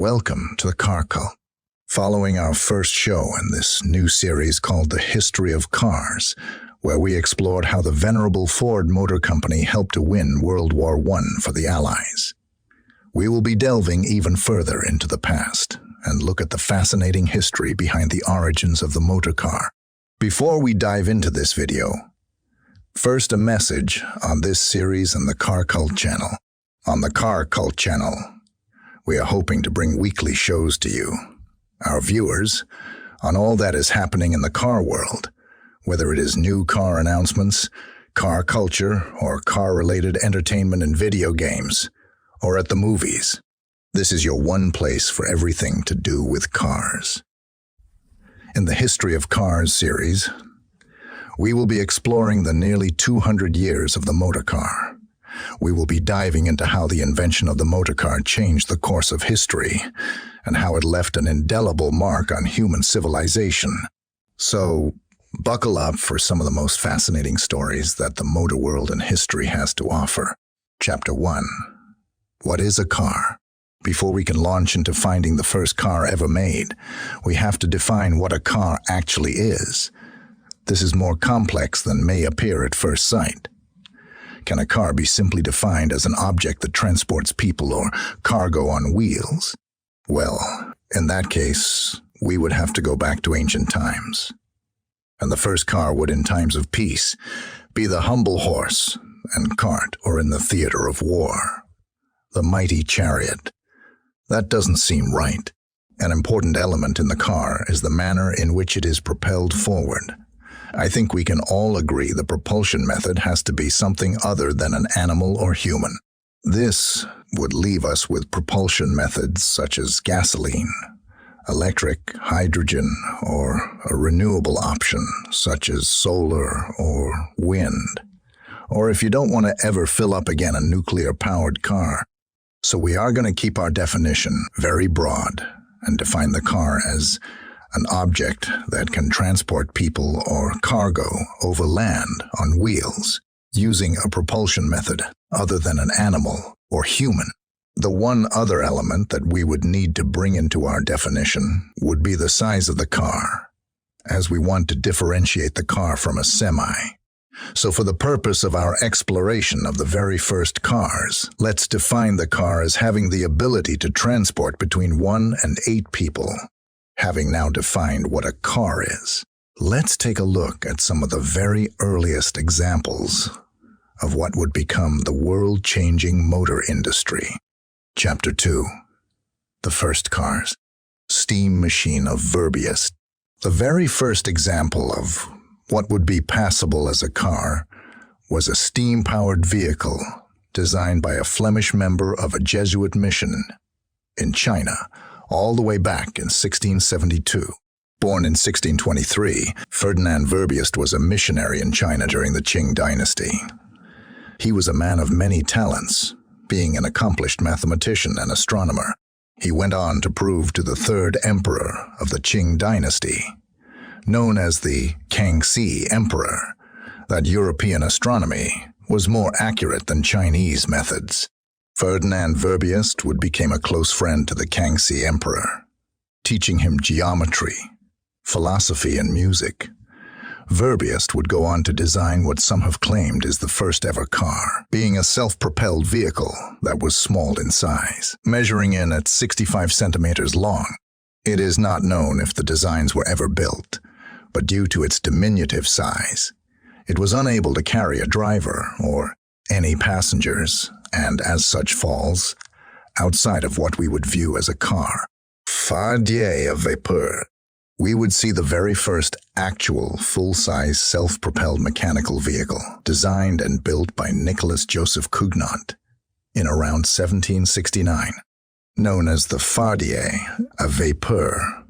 Welcome to the Car Cult. Following our first show in this new series called The History of Cars, where we explored how the venerable Ford Motor Company helped to win World War I for the Allies. We will be delving even further into the past and look at the fascinating history behind the origins of the motor car. Before we dive into this video, first a message on this series and the Car Cult channel. On the Car Cult channel, we are hoping to bring weekly shows to you, our viewers, on all that is happening in the car world, whether it is new car announcements, car culture, or car-related entertainment and video games, or at the movies. This is your one place for everything to do with cars. In the History of Cars series, we will be exploring the nearly 200 years of the motor car. We will be diving into how the invention of the motor car changed the course of history and how it left an indelible mark on human civilization. So, buckle up for some of the most fascinating stories that the motor world and history has to offer. Chapter 1. What is a car? Before we can launch into finding the first car ever made, we have to define what a car actually is. This is more complex than may appear at first sight. Can a car be simply defined as an object that transports people or cargo on wheels? Well, in that case, we would have to go back to ancient times. And the first car would, in times of peace, be the humble horse and cart, or in the theater of war, the mighty chariot. That doesn't seem right. An important element in the car is the manner in which it is propelled forward. I think we can all agree the propulsion method has to be something other than an animal or human. This would leave us with propulsion methods such as gasoline, electric, hydrogen, or a renewable option such as solar or wind. Or if you don't want to ever fill up again a nuclear-powered car. So we are going to keep our definition very broad and define the car as an object that can transport people or cargo over land on wheels using a propulsion method other than an animal or human. The one other element that we would need to bring into our definition would be the size of the car, as we want to differentiate the car from a semi. So for the purpose of our exploration of the very first cars, let's define the car as having the ability to transport between 1 and 8 people. Having now defined what a car is, let's take a look at some of the very earliest examples of what would become the world-changing motor industry. Chapter 2. The First Cars. Steam Machine of Verbiest. The very first example of what would be passable as a car was a steam-powered vehicle designed by a Flemish member of a Jesuit mission in China, all the way back in 1672. Born in 1623, Ferdinand Verbiest was a missionary in China during the Qing dynasty. He was a man of many talents, being an accomplished mathematician and astronomer. He went on to prove to the third emperor of the Qing dynasty, known as the Kangxi Emperor, that European astronomy was more accurate than Chinese methods. Ferdinand Verbiest would become a close friend to the Kangxi Emperor, teaching him geometry, philosophy, and music. Verbiest would go on to design what some have claimed is the first ever car, being a self-propelled vehicle that was small in size, measuring in at 65 centimeters long. It is not known if the designs were ever built, but due to its diminutive size, it was unable to carry a driver or any passengers, and as such falls outside of what we would view as a car. Fardier à vapeur. We would see the very first actual full-size self-propelled mechanical vehicle designed and built by Nicolas Joseph Cugnot in around 1769. Known as the Fardier à vapeur,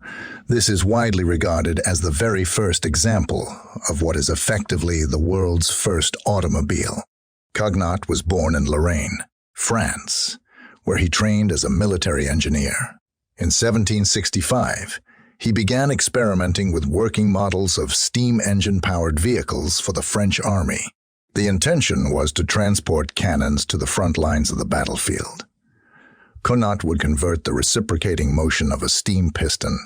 this is widely regarded as the very first example of what is effectively the world's first automobile. Cugnot was born in Lorraine, France, where he trained as a military engineer. In 1765, he began experimenting with working models of steam engine-powered vehicles for the French army. The intention was to transport cannons to the front lines of the battlefield. Combustion would convert the reciprocating motion of a steam piston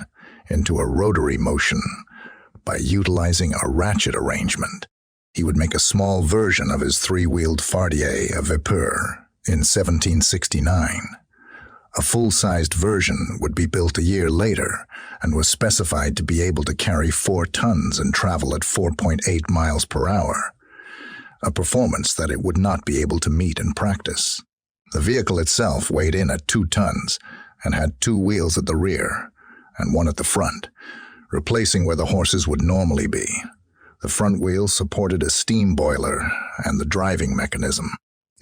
into a rotary motion by utilizing a ratchet arrangement. He would make a small version of his three-wheeled fardier à vapeur in 1769. A full-sized version would be built a year later and was specified to be able to carry 4 tons and travel at 4.8 miles per hour, a performance that it would not be able to meet in practice. The vehicle itself weighed in at 2 tons and had 2 wheels at the rear and 1 at the front, replacing where the horses would normally be. The front wheels supported a steam boiler and the driving mechanism.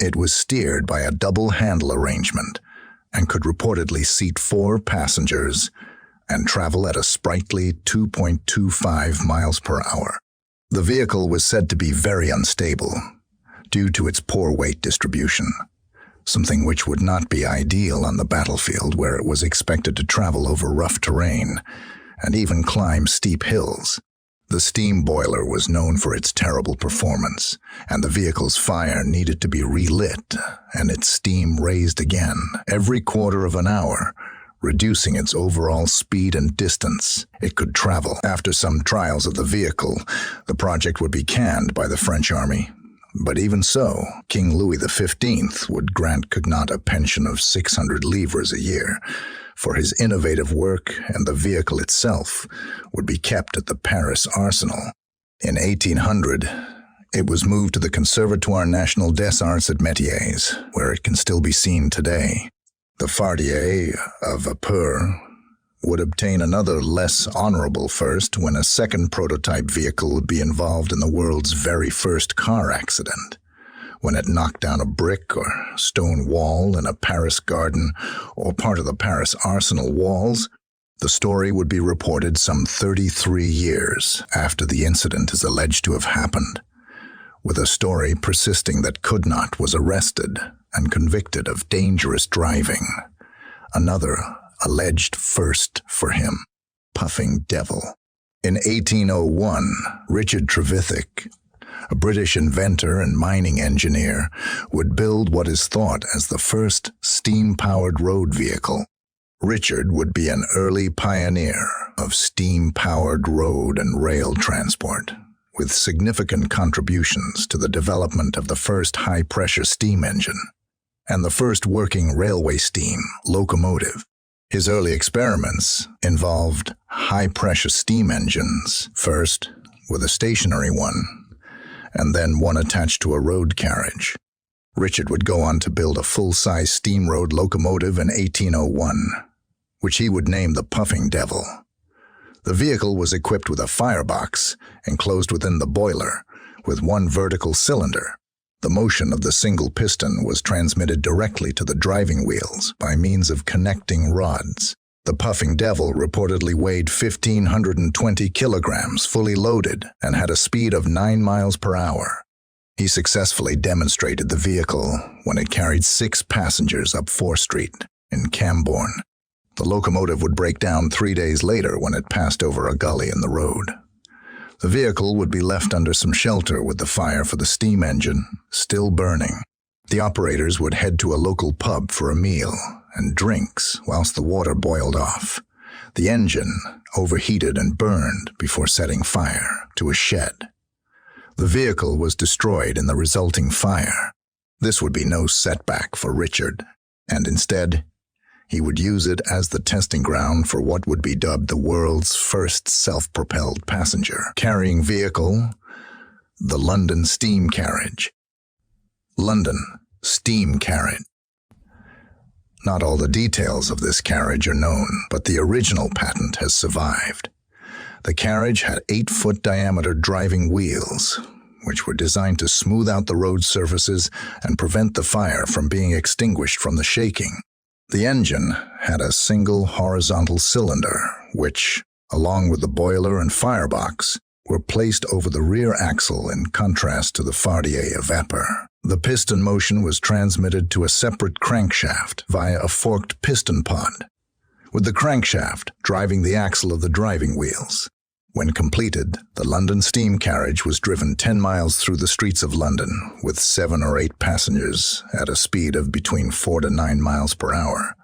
It was steered by a double handle arrangement and could reportedly seat 4 passengers and travel at a sprightly 2.25 miles per hour. The vehicle was said to be very unstable due to its poor weight distribution, something which would not be ideal on the battlefield where it was expected to travel over rough terrain and even climb steep hills. The steam boiler was known for its terrible performance, and the vehicle's fire needed to be relit and its steam raised again every quarter of an hour, reducing its overall speed and distance it could travel. After some trials of the vehicle, the project would be canned by the French army. But even so, King Louis XV would grant Combustion a pension of 600 livres a year for his innovative work, and the vehicle itself would be kept at the Paris Arsenal. In 1800, it was moved to the Conservatoire National des Arts et Métiers, where it can still be seen today. The fardier à vapeur would obtain another less honorable first when a second prototype vehicle would be involved in the world's very first car accident, when it knocked down a brick or stone wall in a Paris garden or part of the Paris Arsenal walls. The story would be reported some 33 years after the incident is alleged to have happened, with a story persisting that Combustion was arrested and convicted of dangerous driving. Another alleged first for him, puffing devil. In 1801, Richard Trevithick, a British inventor and mining engineer, would build what is thought as the first steam-powered road vehicle. Richard would be an early pioneer of steam-powered road and rail transport, with significant contributions to the development of the first high-pressure steam engine and the first working railway steam locomotive. His early experiments involved high-pressure steam engines, first with a stationary one, and then one attached to a road carriage. Richard would go on to build a full-size steam road locomotive in 1801, which he would name the Puffing Devil. The vehicle was equipped with a firebox enclosed within the boiler, with 1 vertical cylinder. The motion of the single piston was transmitted directly to the driving wheels by means of connecting rods. The Puffing Devil reportedly weighed 1,520 kilograms fully loaded and had a speed of 9 miles per hour. He successfully demonstrated the vehicle when it carried 6 passengers up 4th Street in Cambourne. The locomotive would break down 3 days later when it passed over a gully in the road. The vehicle would be left under some shelter with the fire for the steam engine still burning. The operators would head to a local pub for a meal and drinks whilst the water boiled off. The engine overheated and burned before setting fire to a shed. The vehicle was destroyed in the resulting fire. This would be no setback for Richard, and instead, he would use it as the testing ground for what would be dubbed the world's first self-propelled passenger carrying vehicle, the London Steam Carriage. London Steam Carriage. Not all the details of this carriage are known, but the original patent has survived. The carriage had 8-foot diameter driving wheels, which were designed to smooth out the road surfaces and prevent the fire from being extinguished from the shaking. The engine had a single horizontal cylinder, which, along with the boiler and firebox, were placed over the rear axle in contrast to the fardier à vapeur. The piston motion was transmitted to a separate crankshaft via a forked piston pod, with the crankshaft driving the axle of the driving wheels. When completed, the London Steam Carriage was driven 10 miles through the streets of London with 7 or 8 passengers at a speed of between 4 to 9 miles per hour.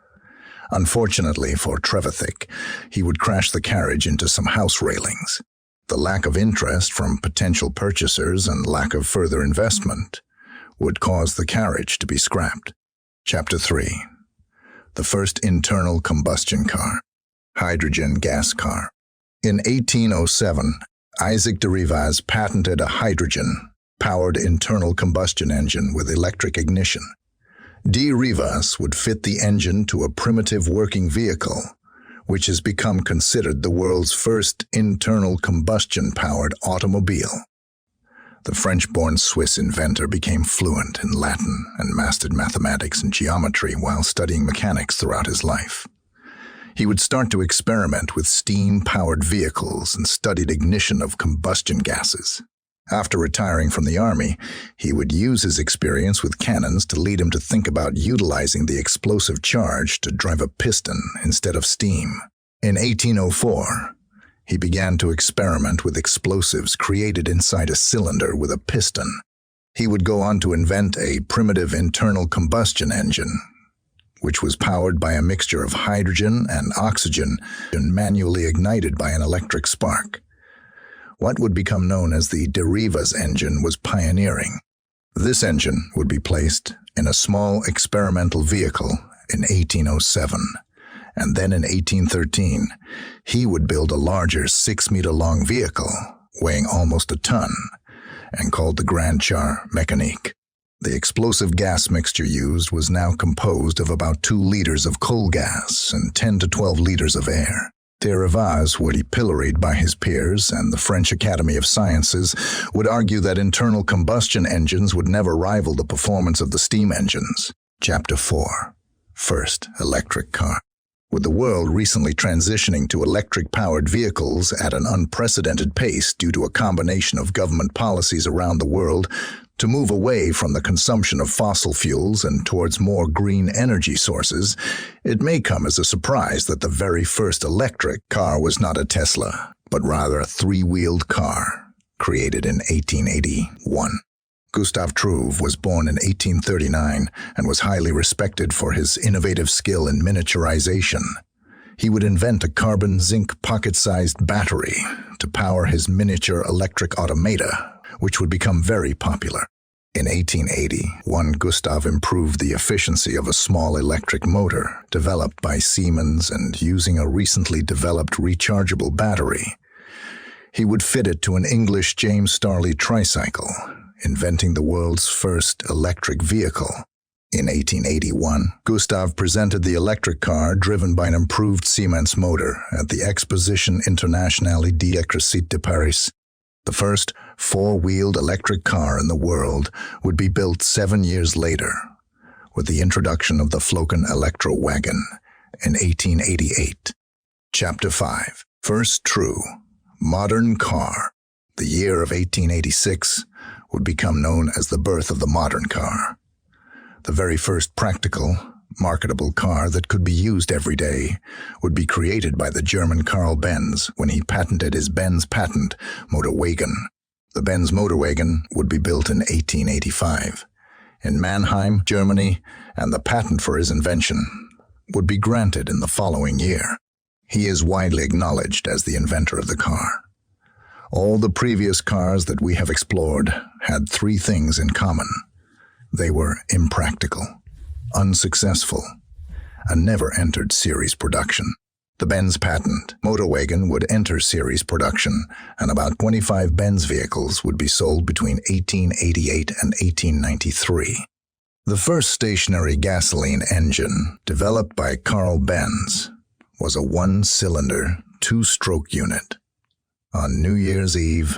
Unfortunately for Trevithick, he would crash the carriage into some house railings. The lack of interest from potential purchasers and lack of further investment would cause the carriage to be scrapped. Chapter 3. The first internal combustion car. Hydrogen gas car. In 1807, Isaac de Rivaz patented a hydrogen-powered internal combustion engine with electric ignition. De Rivaz would fit the engine to a primitive working vehicle, which has become considered the world's first internal combustion-powered automobile. The French-born Swiss inventor became fluent in Latin and mastered mathematics and geometry while studying mechanics throughout his life. He would start to experiment with steam-powered vehicles and studied ignition of combustion gases. After retiring from the army, he would use his experience with cannons to lead him to think about utilizing the explosive charge to drive a piston instead of steam. In 1804, he began to experiment with explosives created inside a cylinder with a piston. He would go on to invent a primitive internal combustion engine, which was powered by a mixture of hydrogen and oxygen and manually ignited by an electric spark. What would become known as the de Rivaz engine was pioneering. This engine would be placed in a small experimental vehicle in 1807, and then in 1813, he would build a larger 6-meter-long vehicle, weighing almost a ton, and called the Grand Char Mécanique. The explosive gas mixture used was now composed of about 2 liters of coal gas and 10 to 12 liters of air. De Rivaz would be pilloried by his peers, and the French Academy of Sciences would argue that internal combustion engines would never rival the performance of the steam engines. Chapter 4. First electric car. With the world recently transitioning to electric-powered vehicles at an unprecedented pace due to a combination of government policies around the world to move away from the consumption of fossil fuels and towards more green energy sources, it may come as a surprise that the very first electric car was not a Tesla, but rather a 3-wheeled car, created in 1881. Gustave Trouve was born in 1839 and was highly respected for his innovative skill in miniaturization. He would invent a carbon-zinc pocket-sized battery to power his miniature electric automata, which would become very popular. In 1880, Gustave improved the efficiency of a small electric motor developed by Siemens and using a recently developed rechargeable battery. He would fit it to an English James Starley tricycle, inventing the world's first electric vehicle. In 1881, Gustave presented the electric car driven by an improved Siemens motor at the Exposition Internationale d'Électricité de Paris. The first 4-wheeled electric car in the world would be built 7 years later, with the introduction of the Flocken Electro Wagon in 1888. Chapter 5. First true modern car. The year of 1886 would become known as the birth of the modern car. The very first practical, marketable car that could be used every day would be created by the German Karl Benz when he patented his Benz patent Motorwagen. The Benz Motorwagen would be built in 1885 in Mannheim, Germany, and the patent for his invention would be granted in the following year. He is widely acknowledged as the inventor of the car. All the previous cars that we have explored had 3 things in common. They were impractical, unsuccessful, and never entered series production. The Benz patent Motorwagen would enter series production, and about 25 Benz vehicles would be sold between 1888 and 1893. The first stationary gasoline engine, developed by Karl Benz, was a 1-cylinder, 2-stroke unit on New Year's Eve,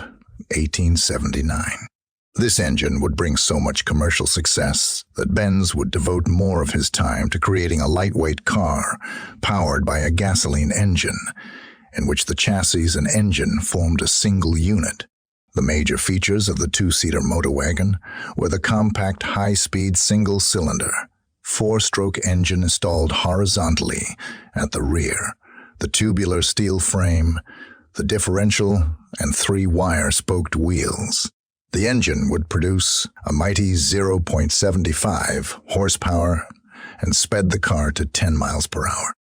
1879. This engine would bring so much commercial success that Benz would devote more of his time to creating a lightweight car powered by a gasoline engine, in which the chassis and engine formed a single unit. The major features of the 2-seater Motorwagen were the compact high-speed single-cylinder, 4-stroke engine installed horizontally at the rear, the tubular steel frame, the differential, and 3-wire spoked wheels. The engine would produce a mighty 0.75 horsepower and sped the car to 10 miles per hour.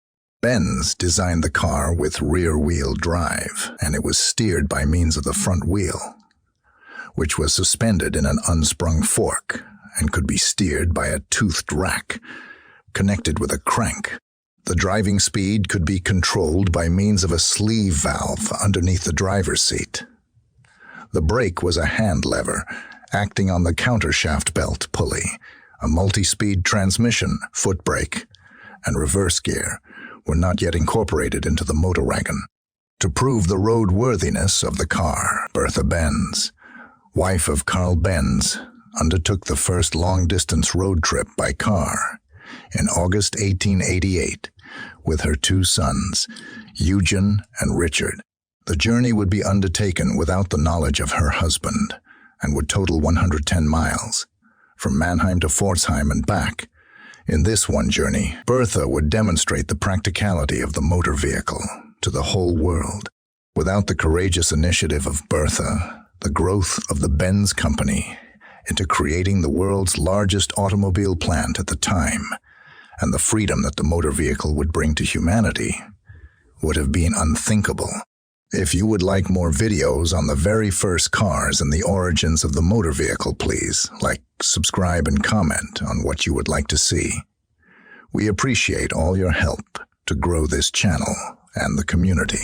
Benz designed the car with rear-wheel drive, and it was steered by means of the front wheel, which was suspended in an unsprung fork and could be steered by a toothed rack connected with a crank. The driving speed could be controlled by means of a sleeve valve underneath the driver's seat. The brake was a hand lever acting on the countershaft belt pulley. A multi-speed transmission, foot brake, and reverse gear were not yet incorporated into the motor wagon. To prove the roadworthiness of the car, Bertha Benz, wife of Carl Benz, undertook the first long-distance road trip by car in August 1888 with her two sons, Eugen and Richard. The journey would be undertaken without the knowledge of her husband and would total 110 miles, from Mannheim to Pforzheim and back. In this one journey, Bertha would demonstrate the practicality of the motor vehicle to the whole world. Without the courageous initiative of Bertha, the growth of the Benz company into creating the world's largest automobile plant at the time, and the freedom that the motor vehicle would bring to humanity, would have been unthinkable. If you would like more videos on the very first cars and the origins of the motor vehicle, please like, subscribe, and comment on what you would like to see. We appreciate all your help to grow this channel and the community.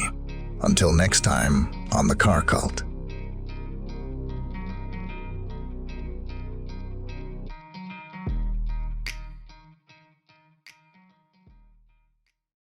Until next time on The Car Cult.